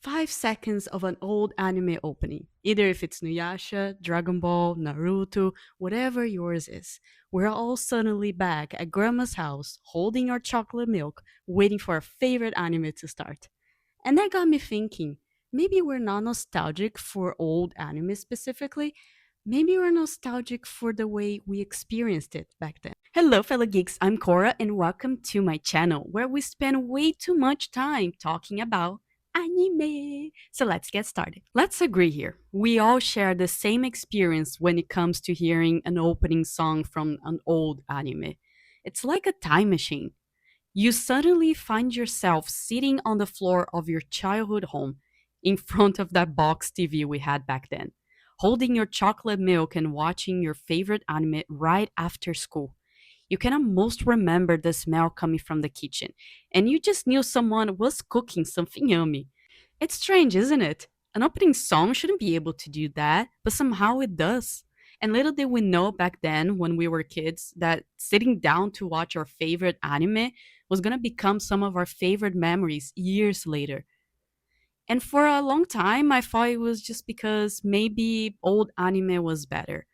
5 seconds of an old anime opening, either if it's Nuyasha, Dragon Ball, Naruto, whatever yours is. We're all suddenly back at grandma's house, holding our chocolate milk, waiting for our favorite anime to start. And that got me thinking, maybe we're not nostalgic for old anime specifically. Maybe we're nostalgic for the way we experienced it back then. Hello, fellow geeks. I'm Cora, and welcome to my channel where we spend way too much time talking about anime. So let's get started. Let's agree here. We all share the same experience when it comes to hearing an opening song from an old anime. It's like a time machine. You suddenly find yourself sitting on the floor of your childhood home in front of that box TV we had back then, holding your chocolate milk and watching your favorite anime right after school. You can almost remember the smell coming from the kitchen, and you just knew someone was cooking something yummy. It's strange, isn't it? An opening song shouldn't be able to do that, but somehow it does. And little did we know back then, when we were kids, that sitting down to watch our favorite anime was gonna become some of our favorite memories years later. And for a long time, I thought it was just because maybe old anime was better.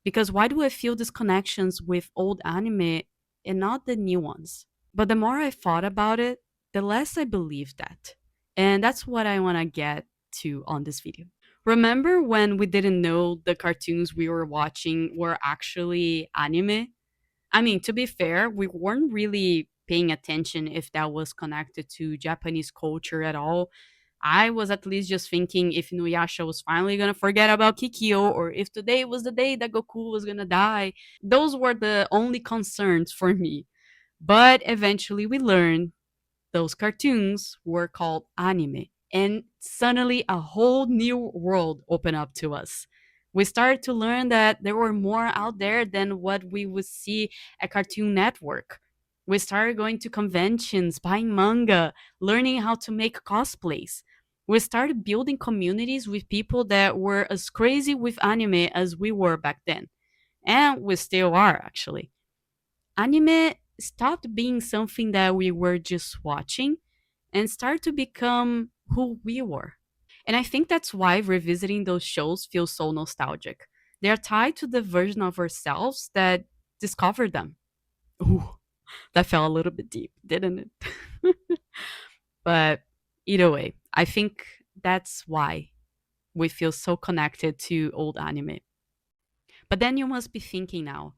Because why do I feel these connections with old anime and not the new ones? But the more I thought about it, the less I believed that. And that's what I want to get to on this video. Remember when we didn't know the cartoons we were watching were actually anime? I mean, to be fair, we weren't really paying attention if that was connected to Japanese culture at all. I was at least just thinking if Inuyasha was finally gonna forget about Kikyo, or if today was the day that Goku was gonna die. Those were the only concerns for me. But eventually we learned those cartoons were called anime. And suddenly a whole new world opened up to us. We started to learn that there were more out there than what we would see at Cartoon Network. We started going to conventions, buying manga, learning how to make cosplays. We started building communities with people that were as crazy with anime as we were back then. And we still are, actually. Anime stopped being something that we were just watching and started to become who we were. And I think that's why revisiting those shows feels so nostalgic. They are tied to the version of ourselves that discovered them. Ooh, that fell a little bit deep, didn't it? But either way, I think that's why we feel so connected to old anime. But then you must be thinking now,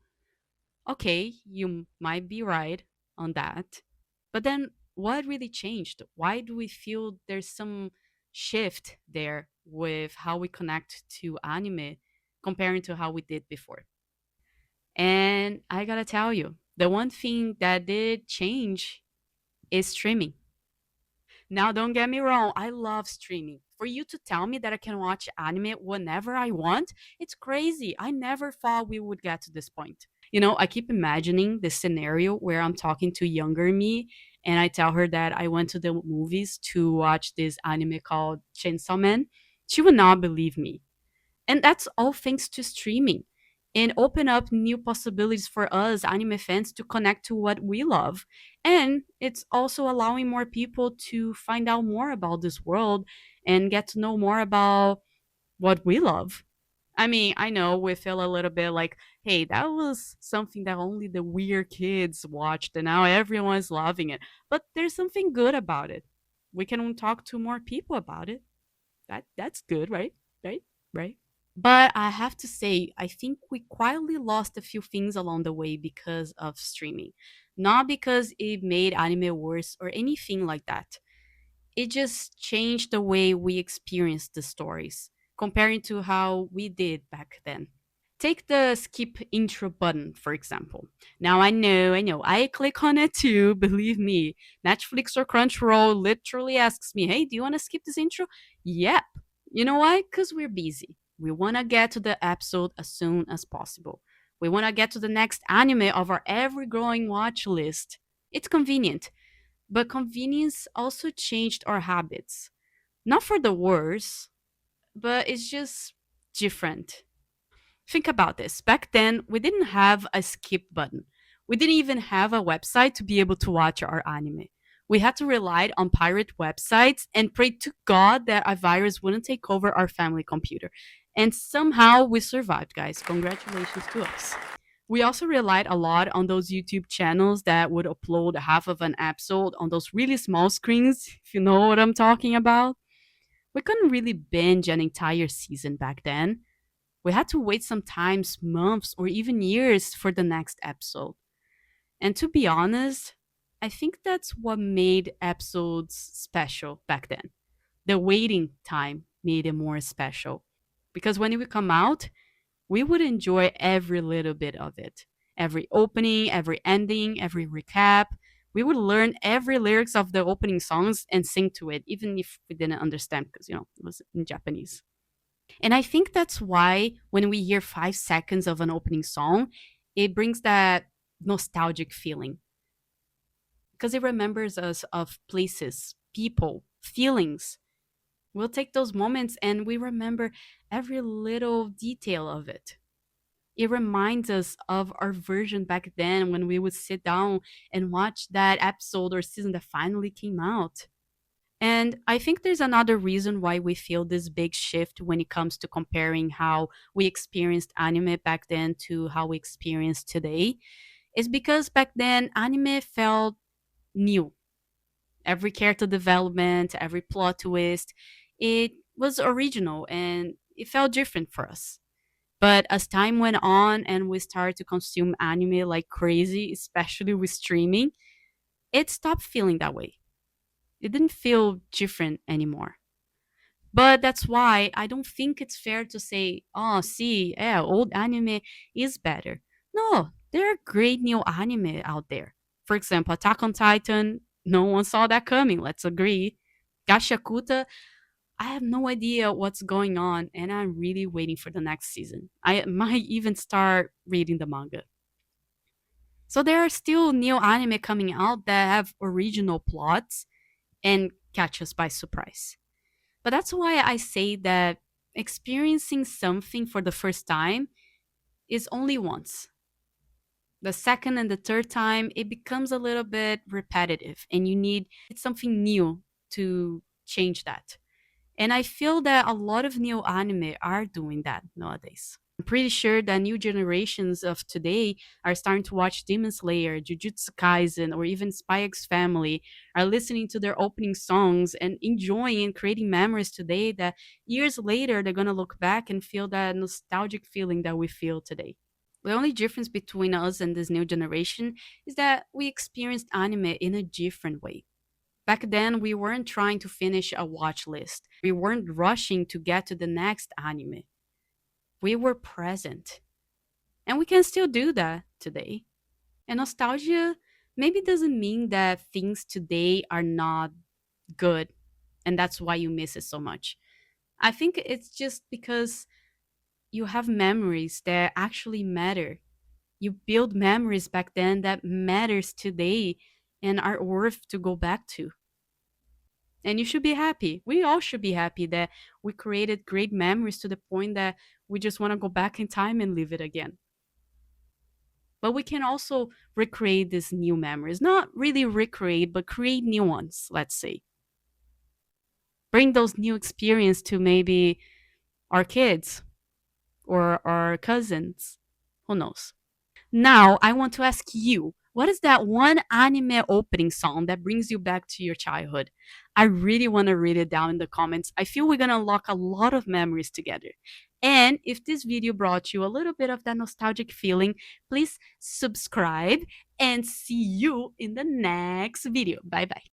okay, you might be right on that. But then what really changed? Why do we feel there's some shift there with how we connect to anime comparing to how we did before? And I gotta tell you, the one thing that did change is streaming. Now, don't get me wrong, I love streaming. For you to tell me that I can watch anime whenever I want, it's crazy. I never thought we would get to this point. You know, I keep imagining this scenario where I'm talking to younger me and I tell her that I went to the movies to watch this anime called Chainsaw Man. She would not believe me. And that's all thanks to streaming and open up new possibilities for us anime fans to connect to what we love. And it's also allowing more people to find out more about this world and get to know more about what we love. I mean, I know we feel a little bit like, hey, that was something that only the weird kids watched and now everyone's loving it. But there's something good about it. We can talk to more people about it. That's good, right? Right? Right? But I have to say, I think we quietly lost a few things along the way because of streaming. Not because it made anime worse or anything like that. It just changed the way we experience the stories, comparing to how we did back then. Take the skip intro button, for example. Now I click on it too, believe me. Netflix or Crunchyroll literally asks me, hey, do you want to skip this intro? Yep. You know why? Because we're busy. We want to get to the episode as soon as possible. We want to get to the next anime of our ever growing watch list. It's convenient, but convenience also changed our habits. Not for the worse, but it's just different. Think about this. Back then, we didn't have a skip button. We didn't even have a website to be able to watch our anime. We had to rely on pirate websites and pray to God that a virus wouldn't take over our family computer. And somehow we survived, guys. Congratulations to us. We also relied a lot on those YouTube channels that would upload half of an episode on those really small screens, if you know what I'm talking about. We couldn't really binge an entire season back then. We had to wait sometimes months or even years for the next episode. And to be honest, I think that's what made episodes special back then. The waiting time made it more special. Because when it would come out, we would enjoy every little bit of it. Every opening, every ending, every recap. We would learn every lyrics of the opening songs and sing to it, even if we didn't understand, because, it was in Japanese. And I think that's why when we hear 5 seconds of an opening song, it brings that nostalgic feeling because it remembers us of places, people, feelings. We'll take those moments and we remember every little detail of it. It reminds us of our version back then when we would sit down and watch that episode or season that finally came out. And I think there's another reason why we feel this big shift when it comes to comparing how we experienced anime back then to how we experience today. Is because back then anime felt new. Every character development, every plot twist, it was original and it felt different for us. But as time went on and we started to consume anime like crazy, especially with streaming, it stopped feeling that way. It didn't feel different anymore. But that's why I don't think it's fair to say, oh, see, yeah, old anime is better. No, there are great new anime out there. For example, Attack on Titan, no one saw that coming, let's agree. Gashakuta, I have no idea what's going on, and I'm really waiting for the next season. I might even start reading the manga. So there are still new anime coming out that have original plots and catch us by surprise. But that's why I say that experiencing something for the first time is only once. The second and the third time, it becomes a little bit repetitive, and you need something new to change that. And I feel that a lot of new anime are doing that nowadays. I'm pretty sure that new generations of today are starting to watch Demon Slayer, Jujutsu Kaisen, or even Spy X Family, are listening to their opening songs and enjoying and creating memories today that years later they're going to look back and feel that nostalgic feeling that we feel today. The only difference between us and this new generation is that we experienced anime in a different way. Back then, we weren't trying to finish a watch list. We weren't rushing to get to the next anime. We were present. And we can still do that today. And nostalgia maybe doesn't mean that things today are not good and that's why you miss it so much. I think it's just because you have memories that actually matter. You build memories back then that matters today and are worth to go back to. And you should be happy. We all should be happy that we created great memories to the point that we just want to go back in time and live it again. But we can also recreate these new memories. Not really recreate, but create new ones, let's say. Bring those new experience to maybe our kids or our cousins. Who knows? Now, I want to ask you, what is that one anime opening song that brings you back to your childhood? I really want to read it down in the comments. I feel we're going to unlock a lot of memories together. And if this video brought you a little bit of that nostalgic feeling, please subscribe and see you in the next video. Bye bye.